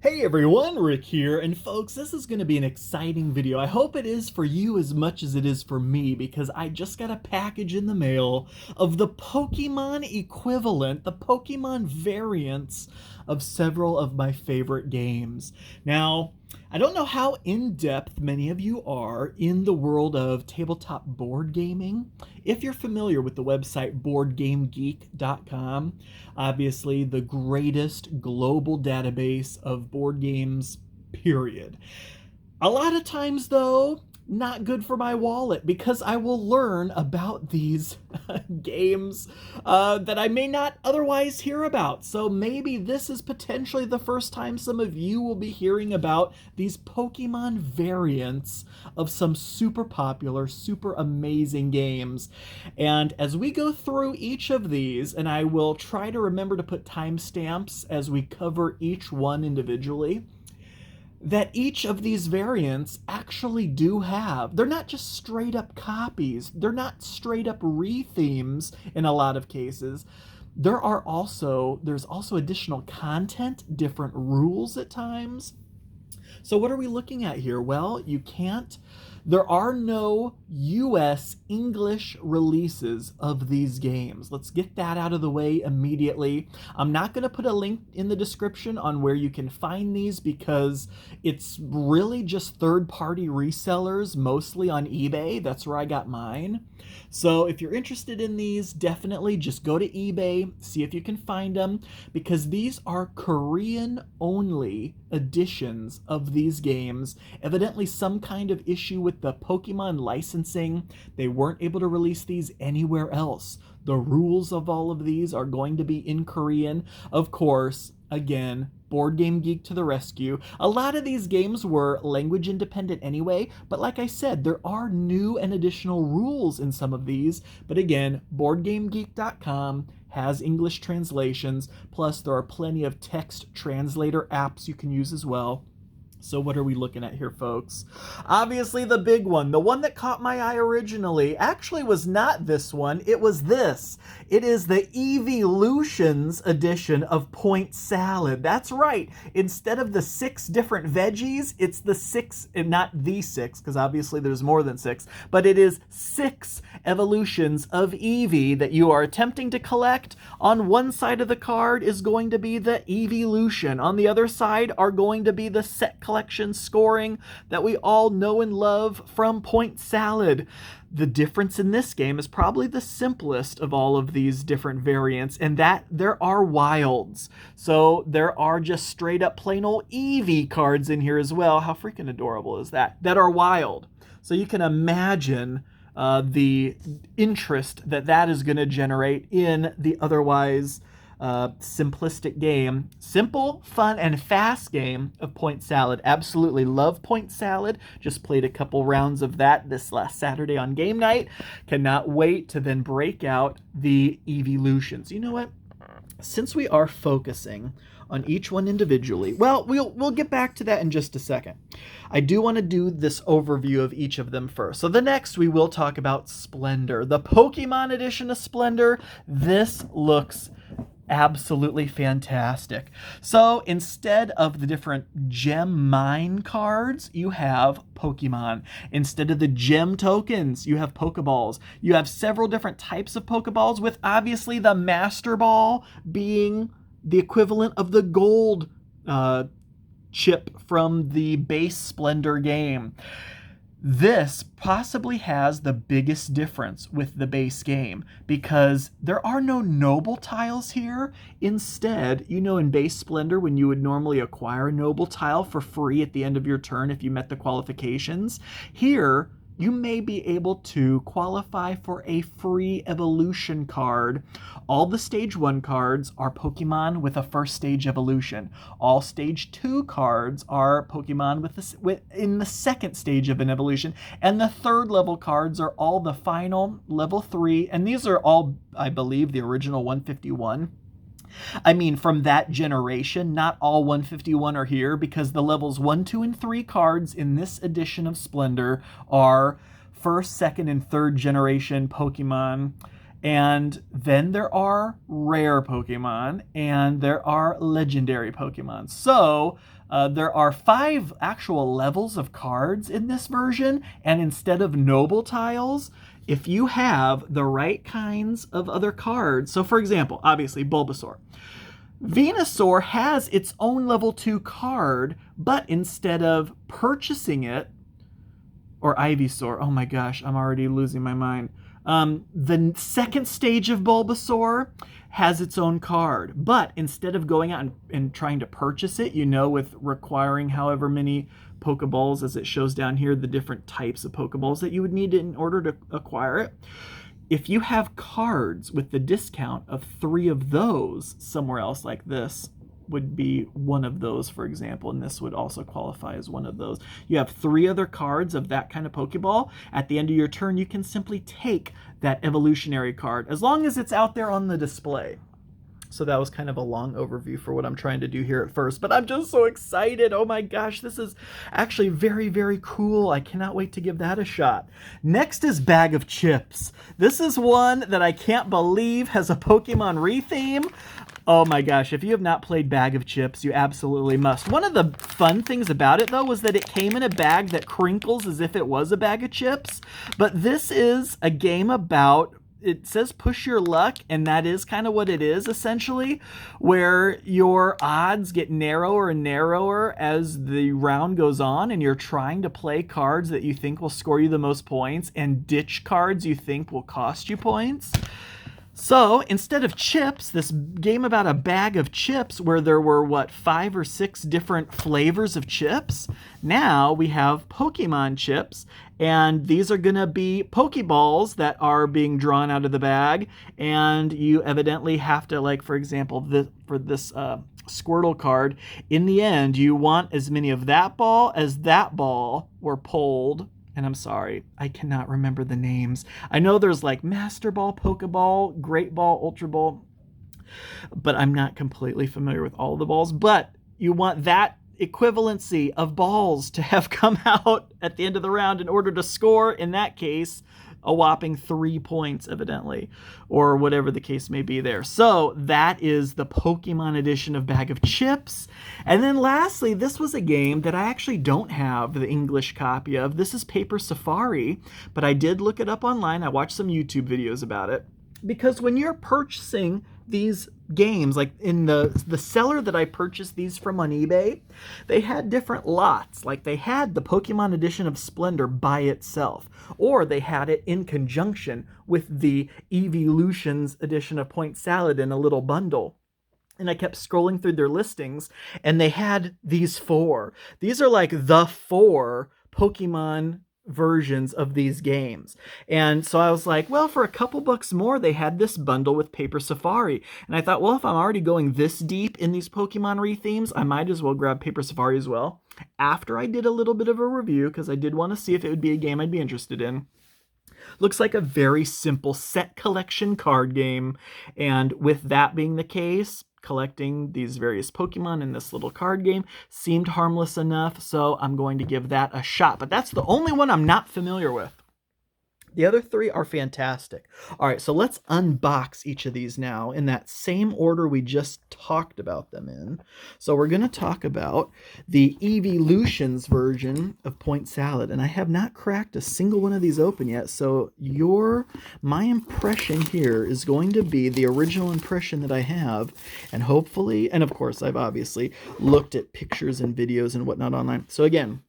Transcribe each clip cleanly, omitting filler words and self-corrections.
Hey everyone, Rick here, and folks, this is going to be an exciting video. I hope it is for you as much as it is for me, because I just got a package in the mail of the Pokemon equivalent, the Pokemon variants of several of my favorite games. Now, I don't know how in-depth many of you are in the world of tabletop board gaming. If you're familiar with the website boardgamegeek.com, obviously the greatest global database of board games, period. A lot of times, though, not good for my wallet because I will learn about these games that I may not otherwise hear about. So maybe this is potentially the first time some of you will be hearing about these Pokemon variants of some super popular, super amazing games. And as we go through each of these, and I will try to remember to put timestamps as we cover each one individually, that each of these variants actually do have. They're not just straight up copies. They're not straight up rethemes in a lot of cases. There's also additional content, different rules at times. So what are we looking at here? Well, there are no US English releases of these games. Let's get that out of the way immediately. I'm not going to put a link in the description on where you can find these because it's really just third-party resellers, mostly on eBay. That's where I got mine. So if you're interested in these, definitely just go to eBay, see if you can find them, because these are Korean-only editions of these games. Evidently some kind of issue with the Pokemon licensing. They weren't able to release these anywhere else. The rules of all of these are going to be in Korean. Of course, again, Board Game Geek to the rescue. A lot of these games were language independent anyway, but like I said, there are new and additional rules in some of these. But again, BoardGameGeek.com has English translations, plus there are plenty of text translator apps you can use as well. So what are we looking at here, folks? Obviously the big one, the one that caught my eye originally, actually was not this one, it was this. It is the Eeveelutions edition of Point Salad. That's right, instead of the 6 different veggies, it's the 6, and not the 6, because obviously there's more than 6, but it is 6 evolutions of Eevee that you are attempting to collect. On one side of the card is going to be the Eeveelution. On the other side are going to be the set collection scoring that we all know and love from Point Salad. The difference in this game is probably the simplest of all of these different variants, and that there are wilds. So there are just straight up plain old Eevee cards in here as well. How freaking adorable is that? That are wild. So you can imagine the interest that is going to generate in the otherwise simplistic game. Simple, fun, and fast game of Point Salad. Absolutely love Point Salad. Just played a couple rounds of that this last Saturday on game night. Cannot wait to then break out the Eeveelutions. You know what? Since we are focusing on each one individually, well, we'll get back to that in just a second. I do want to do this overview of each of them first. So the next we will talk about Splendor, the Pokemon edition of Splendor. This looks absolutely fantastic. So instead of the different gem mine cards, you have Pokemon. Instead of the gem tokens, you have Pokeballs. You have several different types of Pokeballs, with obviously the Master Ball being the equivalent of the gold chip from the base Splendor game. This possibly has the biggest difference with the base game because there are no noble tiles here. Instead, you know, in base Splendor, when you would normally acquire a noble tile for free at the end of your turn if you met the qualifications, here you may be able to qualify for a free evolution card. All the stage 1 cards are Pokemon with a first stage evolution. All stage 2 cards are Pokemon in the second stage of an evolution. And the third level cards are all the final level 3. And these are all, I believe, the original 151. I mean, from that generation, not all 151 are here because the levels 1, 2, and 3 cards in this edition of Splendor are first, second, and third generation Pokemon. And then there are rare Pokemon, and there are legendary Pokemon. So there are 5 actual levels of cards in this version, and instead of noble tiles, if you have the right kinds of other cards, so for example, obviously Bulbasaur. Venusaur has its own level 2 card, but instead of purchasing it, or Ivysaur, oh my gosh, I'm already losing my mind. The second stage of Bulbasaur has its own card, but instead of going out and trying to purchase it, with requiring however many Pokeballs, as it shows down here, the different types of Pokeballs that you would need in order to acquire it. If you have cards with the discount of 3 of those somewhere else, like this would be one of those, for example, and this would also qualify as one of those. You have 3 other cards of that kind of Pokeball. At the end of your turn, you can simply take that evolutionary card, as long as it's out there on the display. So that was kind of a long overview for what I'm trying to do here at first, but I'm just so excited. Oh my gosh, this is actually very, very cool. I cannot wait to give that a shot. Next is Bag of Chips. This is one that I can't believe has a Pokemon retheme. Oh my gosh, if you have not played Bag of Chips, you absolutely must. One of the fun things about it, though, was that it came in a bag that crinkles as if it was a bag of chips. But this is a game about, it says push your luck, and that is kind of what it is, essentially, where your odds get narrower and narrower as the round goes on, and you're trying to play cards that you think will score you the most points and ditch cards you think will cost you points. So instead of chips, this game about a bag of chips where there were, 5 or 6 different flavors of chips, now we have Pokemon chips, and these are going to be Pokeballs that are being drawn out of the bag, and you evidently have to, like, for example, for this Squirtle card, in the end, you want as many of that ball as that ball were pulled. And I'm sorry, I cannot remember the names. I know there's like Master Ball, Pokeball, Great Ball, Ultra Ball, but I'm not completely familiar with all the balls. But you want that equivalency of balls to have come out at the end of the round in order to score, in that case, a whopping 3 points, evidently, or whatever the case may be there. So that is the Pokemon edition of Bag of Chips. And then lastly, this was a game that I actually don't have the English copy of. This is Paper Safari, but I did look it up online. I watched some YouTube videos about it. Because when you're purchasing these games, like in the seller that I purchased these from on eBay, they had different lots. Like they had the Pokemon edition of Splendor by itself, or they had it in conjunction with the Eeveelutions edition of Point Salad in a little bundle. And I kept scrolling through their listings, and they had these 4. These are like the 4 Pokemon versions of these games. And so I was like, well, for a couple bucks more, they had this bundle with Paper Safari. And I thought, well, if I'm already going this deep in these Pokemon rethemes, I might as well grab Paper Safari as well. After I did a little bit of a review, because I did want to see if it would be a game I'd be interested in. Looks like a very simple set collection card game. And with that being the case, collecting these various Pokemon in this little card game seemed harmless enough, so I'm going to give that a shot. But that's the only one I'm not familiar with. The other 3 are fantastic. All right, so let's unbox each of these now in that same order we just talked about them in. So we're going to talk about the Eeveelutions version of Point Salad, and I have not cracked a single one of these open yet, so my impression here is going to be the original impression that I have, and hopefully, and of course I've obviously looked at pictures and videos and whatnot online. So again,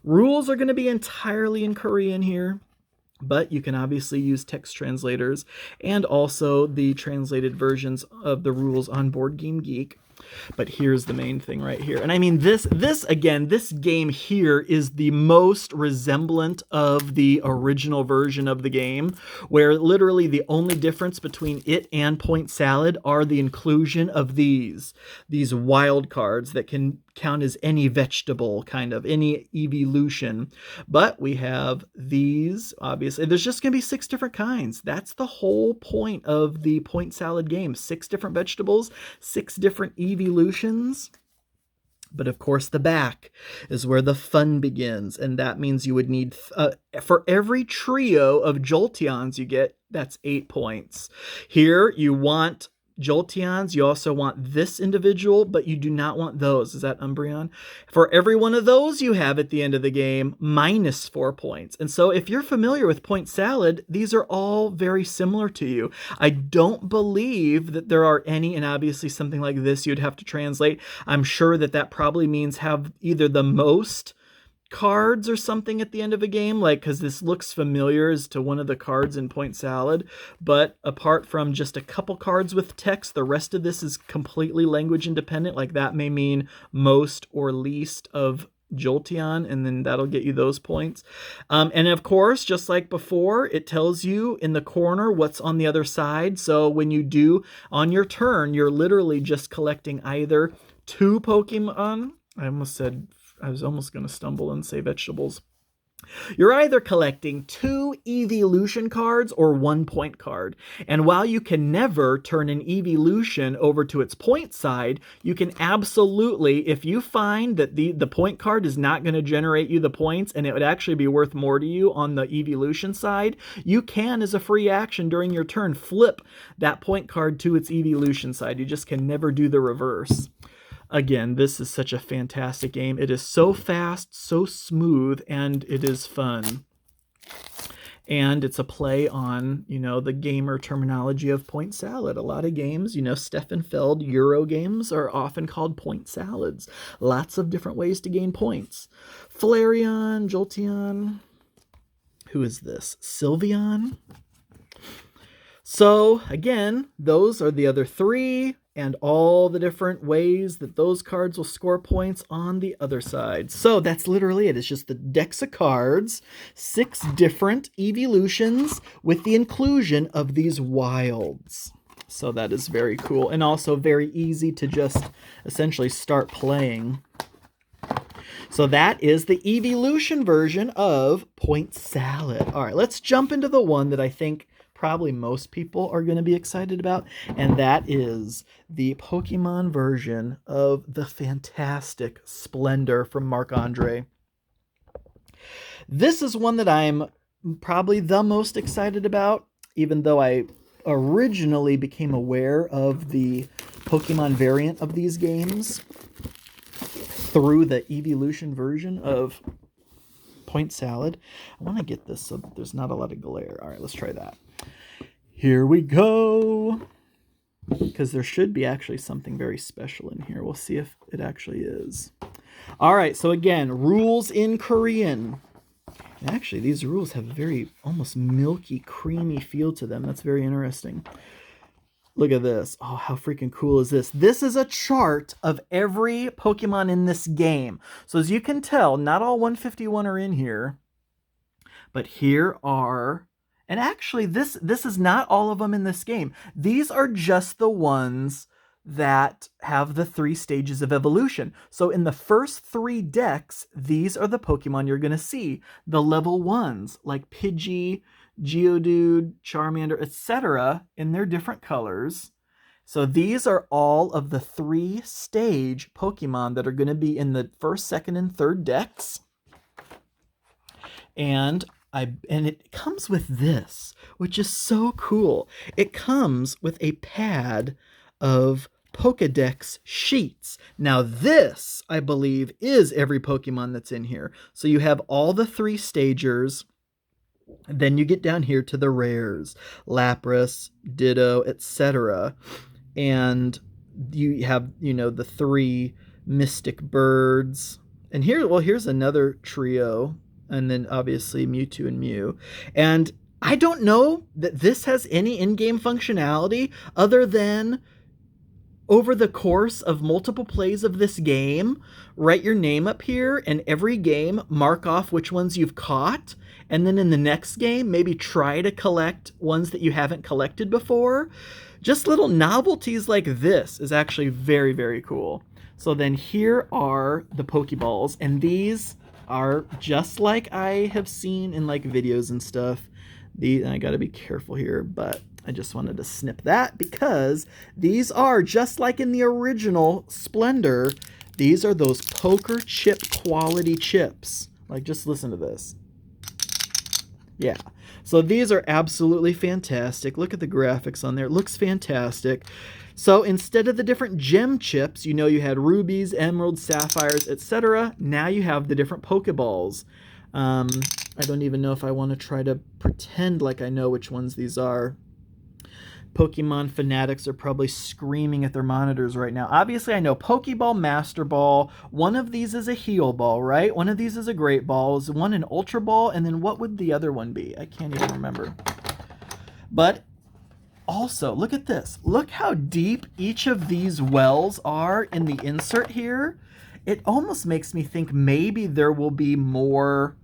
rules are going to be entirely in Korean here. But you can obviously use text translators and also the translated versions of the rules on Board Game Geek. But here's the main thing right here. And I mean, this game here is the most resemblant of the original version of the game, where literally the only difference between it and Point Salad are the inclusion of these wild cards that can count as any vegetable, kind of any evolution. But we have these, obviously. There's just going to be 6 different kinds. That's the whole point of the Point Salad game. 6 different vegetables, 6 different evolutions. But of course, the back is where the fun begins. And that means you would need, for every trio of Jolteons you get, That's 8 points. Here, you want Jolteons. You also want this individual, but you do not want those. Is that Umbreon? For every one of those you have at the end of the game, minus 4 points. And so if you're familiar with Point Salad, these are all very similar to you. I don't believe that there are any, and obviously something like this you'd have to translate. I'm sure that that probably means have either the most cards or something at the end of a game, like, because this looks familiar as to one of the cards in Point Salad, but apart from just a couple cards with text, the rest of this is completely language independent. Like, that may mean most or least of Jolteon, and then that'll get you those points. And of course, just like before, it tells you in the corner what's on the other side. So when you do on your turn, you're literally just collecting either 2 Pokemon. I was almost going to stumble and say vegetables. You're either collecting 2 Eeveelution cards or 1 point card. And while you can never turn an Eeveelution over to its point side, you can absolutely, if you find that the point card is not going to generate you the points and it would actually be worth more to you on the Eeveelution side, you can, as a free action during your turn, flip that point card to its Eeveelution side. You just can never do the reverse. Again, this is such a fantastic game. It is so fast, so smooth, and it is fun. And it's a play on, the gamer terminology of point salad. A lot of games, Stefan Feld Euro games are often called point salads. Lots of different ways to gain points. Flareon, Jolteon. Who is this? Sylveon. So, again, those are the other 3, and all the different ways that those cards will score points on the other side. So that's literally it. It's just the decks of cards, 6 different evolutions with the inclusion of these wilds. So that is very cool, and also very easy to just essentially start playing. So that is the evolution version of Point Salad. All right, let's jump into the one that I think probably most people are going to be excited about, and that is the Pokemon version of the fantastic Splendor from Marc-Andre. This is one that I'm probably the most excited about, even though I originally became aware of the Pokemon variant of these games through the evolution version of Point Salad. I want to get this so there's not a lot of glare. All right, let's try that. Here we go. Because there should be actually something very special in here. We'll see if it actually is. All right, so again, rules in Korean. And actually, these rules have a very almost milky, creamy feel to them. That's very interesting. Look at this. Oh, how freaking cool is this? This is a chart of every Pokemon in this game. So as you can tell, not all 151 are in here. But here are... And actually, this is not all of them in this game. These are just the ones that have the 3 stages of evolution. So in the first 3 decks, these are the Pokemon you're going to see. The level 1s, like Pidgey, Geodude, Charmander, etc., in their different colors. So these are all of the 3-stage Pokemon that are going to be in the first, second, and third decks. And it comes with this, which is so cool. It comes with a pad of Pokedex sheets. Now this, I believe, is every Pokemon that's in here. So you have all the 3 stagers. Then you get down here to the rares, Lapras, Ditto, etc. And you have, the 3 mystic birds. And here's another trio. And then obviously Mewtwo and Mew. And I don't know that this has any in-game functionality other than over the course of multiple plays of this game, write your name up here, and every game mark off which ones you've caught. And then in the next game, maybe try to collect ones that you haven't collected before. Just little novelties like this is actually very, very cool. So then here are the Pokeballs, and these are just like I have seen in like videos and stuff. And I gotta be careful here, but I just wanted to snip that because these are just like in the original Splendor. These are those poker chip quality chips. Like, just listen to this. Yeah. So these are absolutely fantastic. Look at the graphics on there. It looks fantastic. So instead of the different gem chips, you know, you had rubies, emeralds, sapphires, etc. Now you have the different Pokeballs. I don't even know if I want to try to pretend like I know which ones these are. Pokemon fanatics are probably screaming at their monitors right now. Obviously, I know Pokeball, Master Ball. One of these is a Heal Ball, right? One of these is a Great Ball. Is one an Ultra Ball? And then what would the other one be? I can't even remember. But also, look at this. Look how deep each of these wells are in the insert here. It almost makes me think maybe there will be more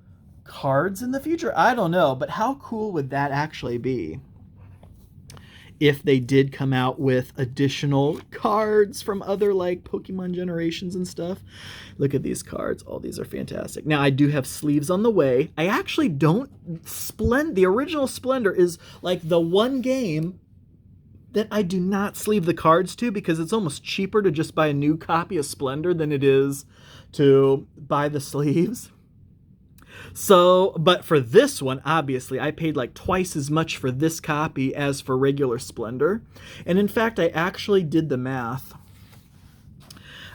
cards in the future. I don't know, but how cool would that actually be if they did come out with additional cards from other like Pokemon generations and stuff? Look at these cards. All these are fantastic. Now I do have sleeves on the way. I actually don't the original Splendor is like the one game that I do not sleeve the cards to, because it's almost cheaper to just buy a new copy of Splendor than it is to buy the sleeves. So, but for this one, obviously, I paid like twice as much for this copy as for regular Splendor. And in fact, I actually did the math.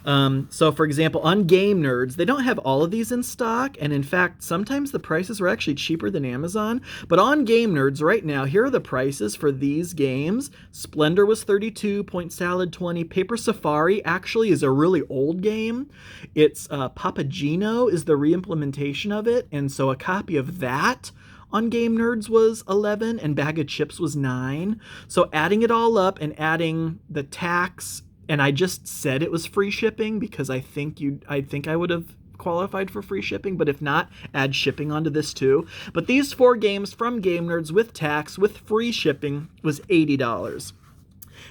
So for example, on Game Nerds, they don't have all of these in stock, and in fact, sometimes the prices are actually cheaper than Amazon. But on Game Nerds right now, here are the prices for these games. Splendor was $32, Point Salad $20, Paper Safari actually is a really old game. It's Papageno is the re-implementation of it, and so a copy of that on Game Nerds was $11, and Bag of Chips was $9. So adding it all up and adding the tax, and I just said it was free shipping because I think I would have qualified for free shipping, but if not, add shipping onto this too. But these 4 games from Game Nerds with tax, with free shipping, was $80.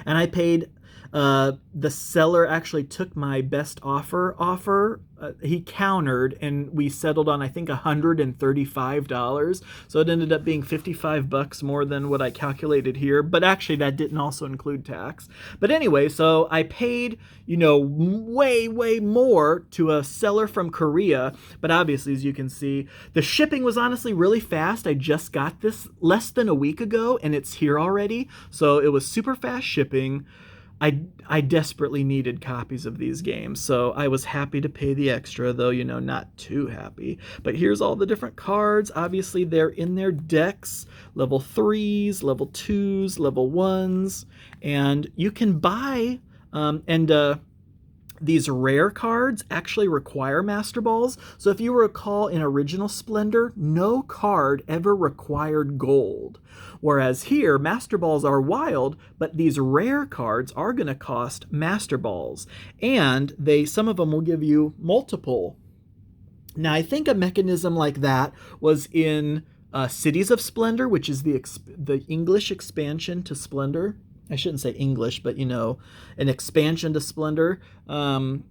And I paid, the seller actually took my best offer. He countered, and we settled on, I think, $135. So it ended up being $55 more than what I calculated here. But actually, that didn't also include tax. But anyway, so I paid, you know, way, way more to a seller from Korea. But obviously, as you can see, the shipping was honestly really fast. I just got this less than a week ago, and it's here already. So it was super fast shipping. I desperately needed copies of these games, so I was happy to pay the extra, though, you know, not too happy. But here's all the different cards. Obviously, they're in their decks, level 3s, level 2s, level 1s, and you can buy, these rare cards actually require Master Balls. So if you recall, in original Splendor, no card ever required gold. Whereas here, Master Balls are wild, but these rare cards are going to cost Master Balls. And some of them will give you multiple. Now, I think a mechanism like that was in Cities of Splendor, which is the English expansion to Splendor. I shouldn't say English, but, you know, an expansion to Splendor,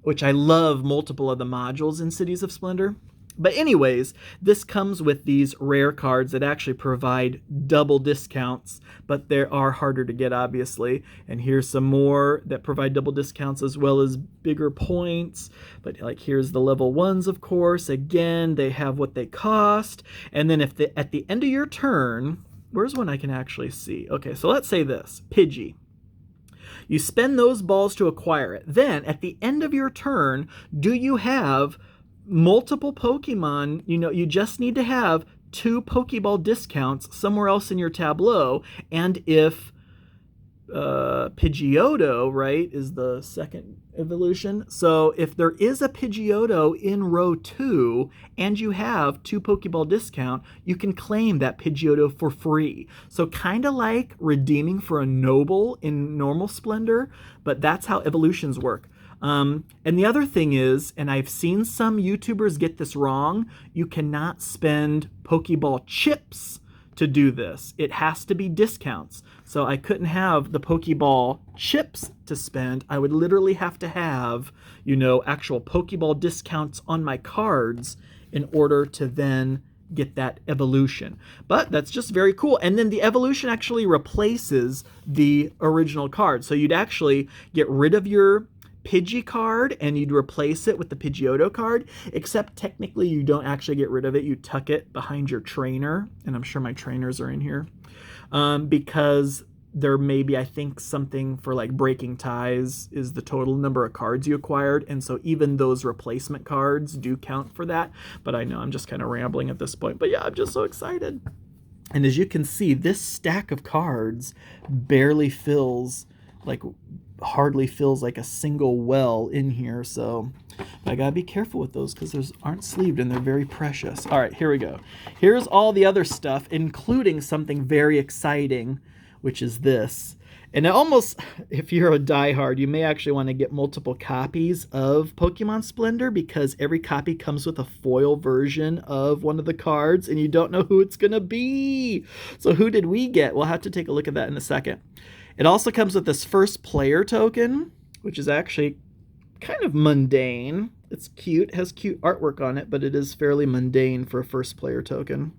which I love multiple of the modules in Cities of Splendor. But anyways, this comes with these rare cards that actually provide double discounts, but they are harder to get, obviously. And here's some more that provide double discounts as well as bigger points. But like, here's the level 1s, of course. Again, they have what they cost. And then if at the end of your turn, where's one I can actually see? Okay, so let's say this, Pidgey. You spend those balls to acquire it. Then, at the end of your turn, do you have multiple Pokemon? You know, you just need to have 2 Pokeball discounts somewhere else in your tableau. And if Pidgeotto, right, is the second evolution. So if there is a Pidgeotto in row 2 and you have 2 Pokeball discount, you can claim that Pidgeotto for free. So kind of like redeeming for a Noble in normal Splendor, but that's how evolutions work. And the other thing is, and I've seen some YouTubers get this wrong, you cannot spend Pokeball chips to do this. It has to be discounts. So I couldn't have the Pokeball chips to spend. I would literally have to have, you know, actual Pokeball discounts on my cards in order to then get that evolution. But that's just very cool. And then the evolution actually replaces the original card. So you'd actually get rid of your Pidgey card and you'd replace it with the Pidgeotto card, except technically you don't actually get rid of it. You tuck it behind your trainer, and I'm sure my trainers are in here, because there may be, I think, something for like breaking ties is the total number of cards you acquired, and so even those replacement cards do count for that. But I know I'm just kind of rambling at this point, but yeah, I'm just so excited. And as you can see, this stack of cards barely fills, like hardly fills like a single well in here, so I gotta be careful with those because those aren't sleeved and they're very precious. All right, here we go. Here's all the other stuff, including something very exciting, which is this. And it almost, if you're a diehard, you may actually want to get multiple copies of Pokemon Splendor because every copy comes with a foil version of one of the cards and you don't know who it's going to be. So who did we get? We'll have to take a look at that in a second. It also comes with this first player token, which is actually kind of mundane. It's cute, has cute artwork on it, but it is fairly mundane for a first player token.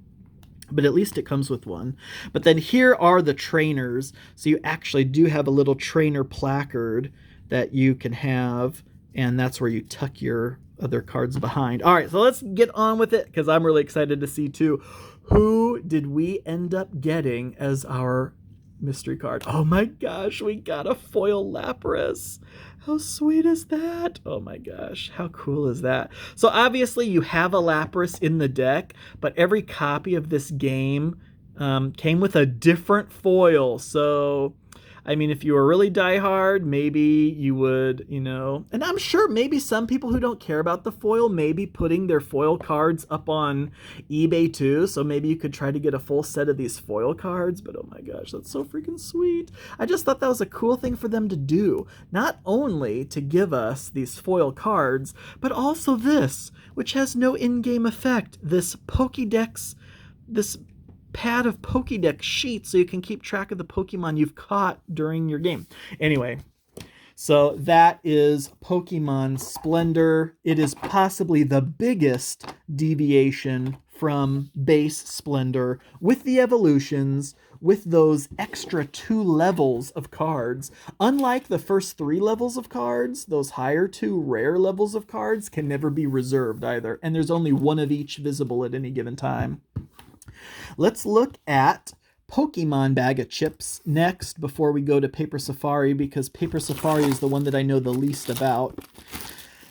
But at least it comes with one. But then here are the trainers. So you actually do have a little trainer placard that you can have, and that's where you tuck your other cards behind. All right, so let's get on with it because I'm really excited to see too. Who did we end up getting as our mystery card? Oh my gosh, we got a foil Lapras. How sweet is that? Oh my gosh, how cool is that? So obviously you have a Lapras in the deck, but every copy of this game came with a different foil. So, I mean, if you were really diehard, maybe you would, you know, and I'm sure maybe some people who don't care about the foil may be putting their foil cards up on eBay too. So maybe you could try to get a full set of these foil cards, but oh my gosh, that's so freaking sweet. I just thought that was a cool thing for them to do. Not only to give us these foil cards, but also this, which has no in-game effect. This Pokédex, this pad of Pokédex sheets so you can keep track of the Pokemon you've caught during your game. Anyway, so that is Pokemon Splendor. It is possibly the biggest deviation from base Splendor with the evolutions, with those extra 2 levels of cards. Unlike the first 3 levels of cards, those higher 2 rare levels of cards can never be reserved either, and there's only one of each visible at any given time. Let's look at Pokemon Bag of Chips next before we go to Paper Safari, because Paper Safari is the one that I know the least about.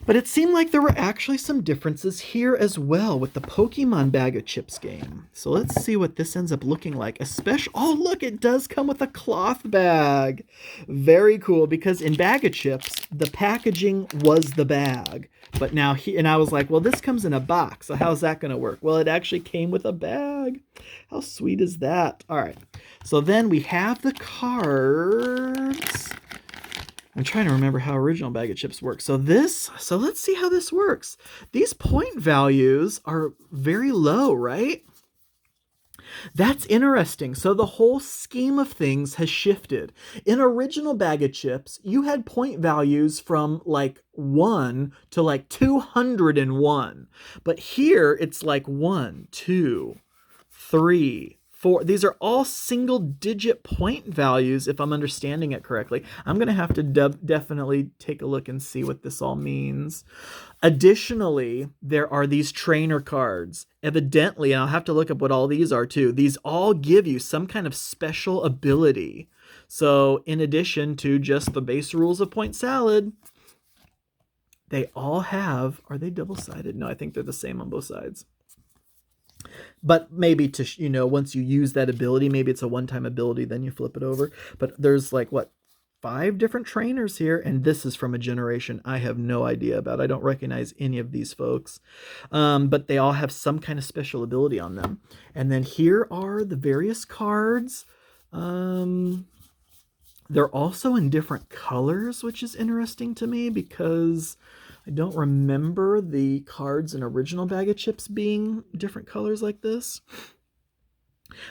But it seemed like there were actually some differences here as well with the Pokemon Bag of Chips game. So let's see what this ends up looking like. Especially, oh look, it does come with a cloth bag. Very cool, because in Bag of Chips, the packaging was the bag. But now, and I was like, well, this comes in a box, so how's that going to work? Well, it actually came with a bag. How sweet is that? All right, so then we have the cards. I'm trying to remember how original Bag of Chips works. So let's see how this works. These point values are very low, right? That's interesting. So the whole scheme of things has shifted. In original Bag of Chips, you had point values from like 1 to like 201. But here it's like 1, 2, 3, 4. These are all single digit point values, if I'm understanding it correctly. I'm going to have to definitely take a look and see what this all means. Additionally, there are these trainer cards. Evidently, and I'll have to look up what all these are too. These all give you some kind of special ability. So in addition to just the base rules of Point Salad, they all have, are they double-sided? No, I think they're the same on both sides. But maybe to, you know, once you use that ability, maybe it's a one-time ability, then you flip it over. But there's like, what, 5 different trainers here, and this is from a generation I have no idea about. I don't recognize any of these folks. But they all have some kind of special ability on them. And then here are the various cards. They're also in different colors, which is interesting to me because I don't remember the cards in original Bag of Chips being different colors like this.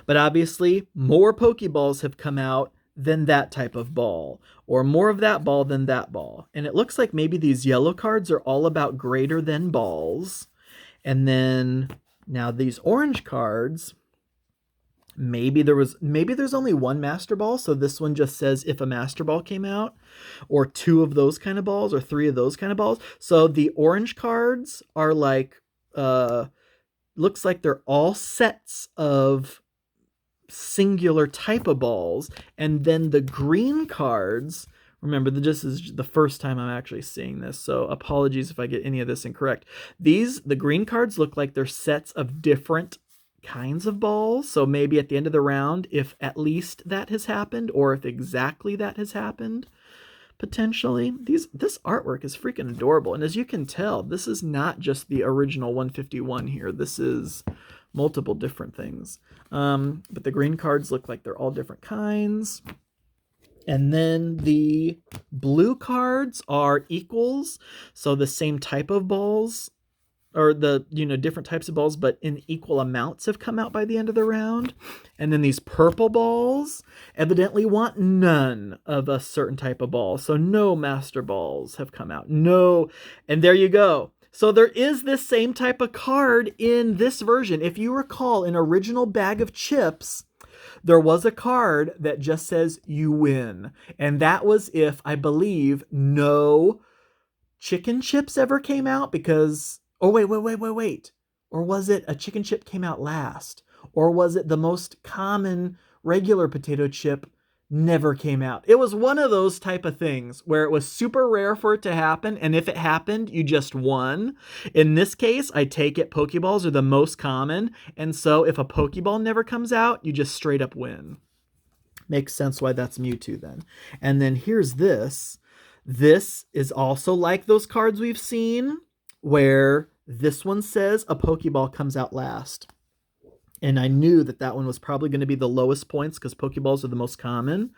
But obviously, more Pokeballs have come out than that type of ball, or more of that ball than that ball. And it looks like maybe these yellow cards are all about greater than balls. And then now these orange cards, Maybe there's only one Master Ball, so this one just says if a Master Ball came out, or two of those kind of balls, or three of those kind of balls. So the orange cards are like, looks like they're all sets of singular type of balls, and then the green cards, remember, this is the first time I'm actually seeing this, so apologies if I get any of this incorrect. The green cards look like they're sets of different kinds of balls, so maybe at the end of the round, if at least that has happened, or if exactly that has happened, potentially. This artwork is freaking adorable, and as you can tell, this is not just the original 151 here. This is multiple different things. But the green cards look like they're all different kinds. And then the blue cards are equals, so the same type of balls, or the, different types of balls, but in equal amounts have come out by the end of the round. And then these purple balls evidently want none of a certain type of ball. So no Master Balls have come out. No. And there you go. So there is this same type of card in this version. If you recall, in original Bag of Chips, there was a card that just says you win. And that was if, I believe, no chicken chips ever came out, because... Oh, wait. Or was it a chicken chip came out last? Or was it the most common regular potato chip never came out? It was one of those type of things where it was super rare for it to happen, and if it happened, you just won. In this case, I take it Pokeballs are the most common, and so if a Pokeball never comes out, you just straight up win. Makes sense why that's Mewtwo then. And then here's this. This is also like those cards we've seen, where this one says a Pokeball comes out last. And I knew that one was probably going to be the lowest points because Pokeballs are the most common.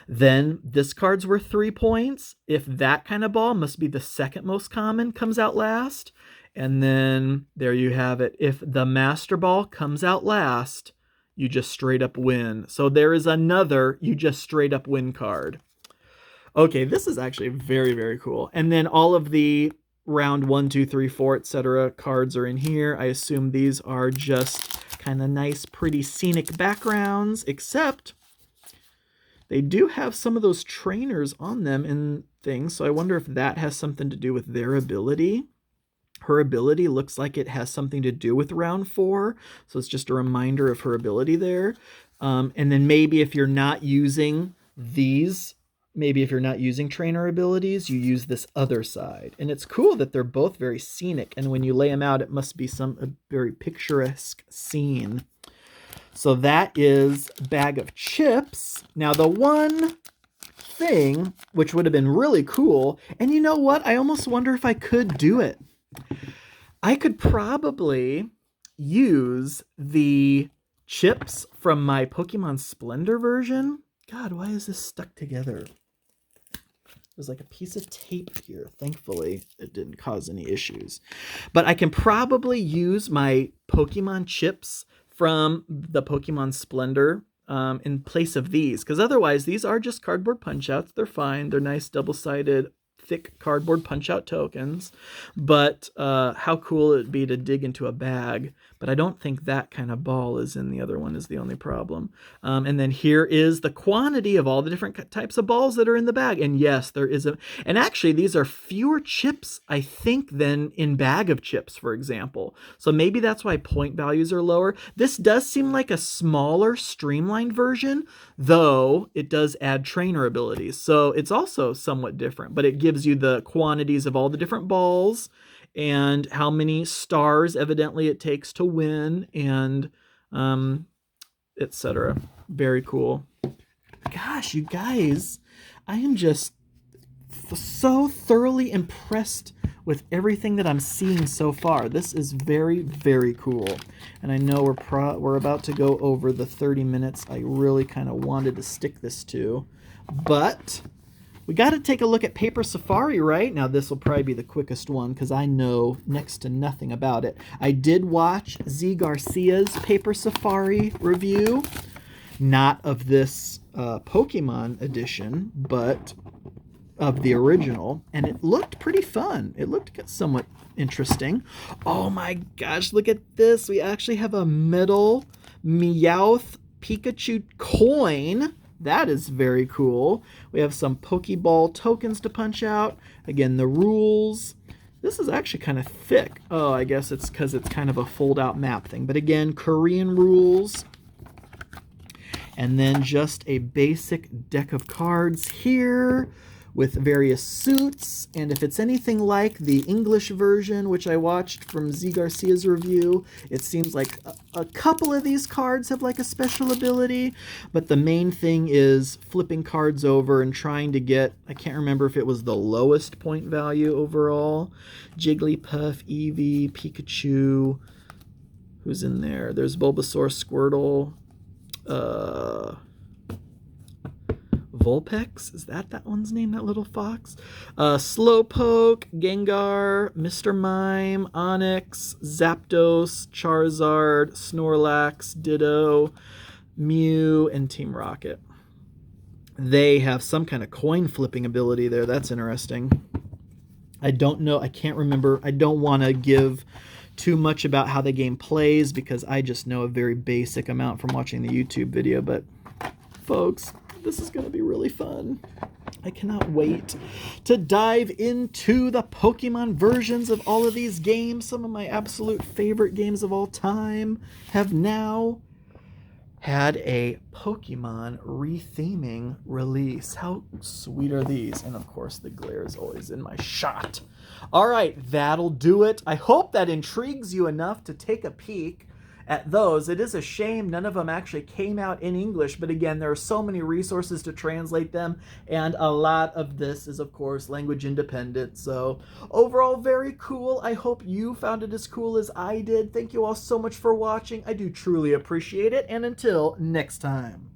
Then this card's worth 3 points. If that kind of ball must be the second most common, comes out last. And then there you have it. If the Master Ball comes out last, you just straight up win. So there is another you just straight up win card. Okay, this is actually very, very cool. And then all of the round 1, 2, 3, 4, etc. cards are in here. I assume these are just kind of nice, pretty scenic backgrounds, except they do have some of those trainers on them and things, so I wonder if that has something to do with their ability. Her ability looks like it has something to do with round 4, so it's just a reminder of her ability there. And then maybe if you're not using these, maybe if you're not using trainer abilities, you use this other side. And it's cool that they're both very scenic, and when you lay them out, it must be a very picturesque scene. So that is Bag of Chips. Now the one thing which would have been really cool, and you know what? I almost wonder if I could do it. I could probably use the chips from my Pokemon Splendor version. God, why is this stuck together? There's like a piece of tape here. Thankfully, it didn't cause any issues. But I can probably use my Pokemon chips from the Pokemon Splendor in place of these. Because otherwise, these are just cardboard punch-outs. They're fine. They're nice double-sided, thick cardboard punch-out tokens. But how cool it would be to dig into a bag. But I don't think that kind of ball is in the other one is the only problem. And then here is the quantity of all the different types of balls that are in the bag. And yes, there is and actually these are fewer chips, I think, than in Bag of Chips, for example. So maybe that's why point values are lower. This does seem like a smaller, streamlined version, though it does add trainer abilities. So it's also somewhat different, but it gives you the quantities of all the different balls, and how many stars evidently it takes to win, and etc. Very cool. Gosh, you guys, I am just so thoroughly impressed with everything that I'm seeing so far. This is very, very cool. And I know we're about to go over the 30 minutes I really kind of wanted to stick this to, but we got to take a look at Paper Safari, right? Now, this will probably be the quickest one because I know next to nothing about it. I did watch Z Garcia's Paper Safari review, not of this Pokemon edition, but of the original, and it looked pretty fun. It looked somewhat interesting. Oh my gosh, look at this. We actually have a metal Meowth Pikachu coin. That is very cool. We have some Pokeball tokens to punch out. Again, the rules. This is actually kind of thick. Oh, I guess it's because it's kind of a fold-out map thing. But again, Korean rules. And then just a basic deck of cards here with various suits. And if it's anything like the English version, which I watched from Z Garcia's review, it seems like a couple of these cards have like a special ability. But the main thing is flipping cards over and trying to get, I can't remember if it was the lowest point value overall. Jigglypuff, Eevee, Pikachu. Who's in there? There's Bulbasaur, Squirtle. Vulpix, is that one's name, that little fox? Slowpoke, Gengar, Mr. Mime, Onix, Zapdos, Charizard, Snorlax, Ditto, Mew, and Team Rocket. They have some kind of coin flipping ability there. That's interesting. I don't know, I can't remember. I don't want to give too much about how the game plays because I just know a very basic amount from watching the YouTube video, but folks, this is going to be really fun. I cannot wait to dive into the Pokemon versions of all of these games. Some of my absolute favorite games of all time have now had a Pokemon retheming release. How sweet are these? And of course, the glare is always in my shot. All right, that'll do it. I hope that intrigues you enough to take a peek at those. It is a shame none of them actually came out in English, but again, there are so many resources to translate them, and a lot of this is, of course, language independent. So overall, very cool. I hope you found it as cool as I did. Thank you all so much for watching. I do truly appreciate it, and until next time.